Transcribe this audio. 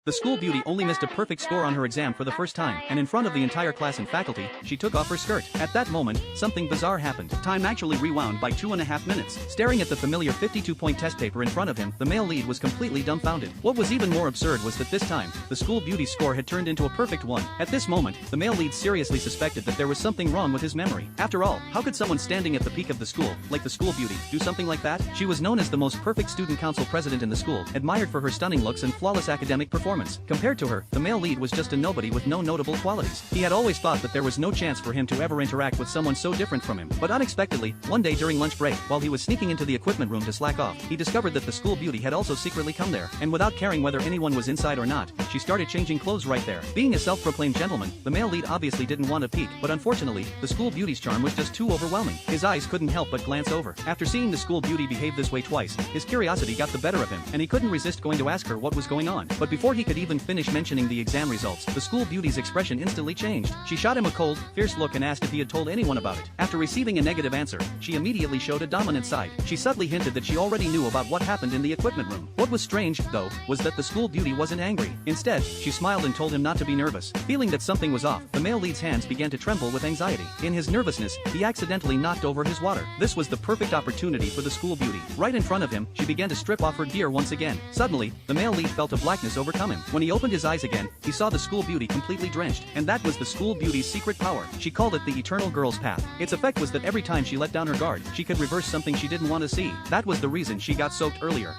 The school beauty only missed a perfect score on her exam for the first time, and in front of the entire class and faculty, she took off her skirt. At that moment, something bizarre happened. Time actually rewound by 2.5 minutes. Staring at the familiar 52-point test paper in front of him, the male lead was completely dumbfounded. What was even more absurd was that this time, the school beauty's score had turned into a perfect one. At this moment, the male lead seriously suspected that there was something wrong with his memory. After all, how could someone standing at the peak of the school, like the school beauty, do something like that? She was known as the most perfect student council president in the school, admired for her stunning looks and flawless academic performance. Compared to her, the male lead was just a nobody with no notable qualities. He had always thought that there was no chance for him to ever interact with someone so different from him. But unexpectedly, one day during lunch break, while he was sneaking into the equipment room to slack off, he discovered that the school beauty had also secretly come there, and without caring whether anyone was inside or not, she started changing clothes right there. Being a self-proclaimed gentleman, the male lead obviously didn't want to peek, but unfortunately, the school beauty's charm was just too overwhelming. His eyes couldn't help but glance over. After seeing the school beauty behave this way twice, his curiosity got the better of him, and he couldn't resist going to ask her what was going on. But before he could even finish mentioning the exam results, the school beauty's expression instantly changed. She shot him a cold, fierce look and asked if he had told anyone about it. After receiving a negative answer, she immediately showed a dominant side. She subtly hinted that she already knew about what happened in the equipment room. What was strange, though, was that the school beauty wasn't angry. Instead, she smiled and told him not to be nervous. Feeling that something was off, the male lead's hands began to tremble with anxiety. In his nervousness, he accidentally knocked over his water. This was the perfect opportunity for the school beauty. Right in front of him, she began to strip off her gear once again. Suddenly, the male lead felt a blackness overcome him. When he opened his eyes again, he saw the school beauty completely drenched, and that was the school beauty's secret power. She called it the eternal girl's path. Its effect was that every time she let down her guard, she could reverse something she didn't want to see. That was the reason she got soaked earlier.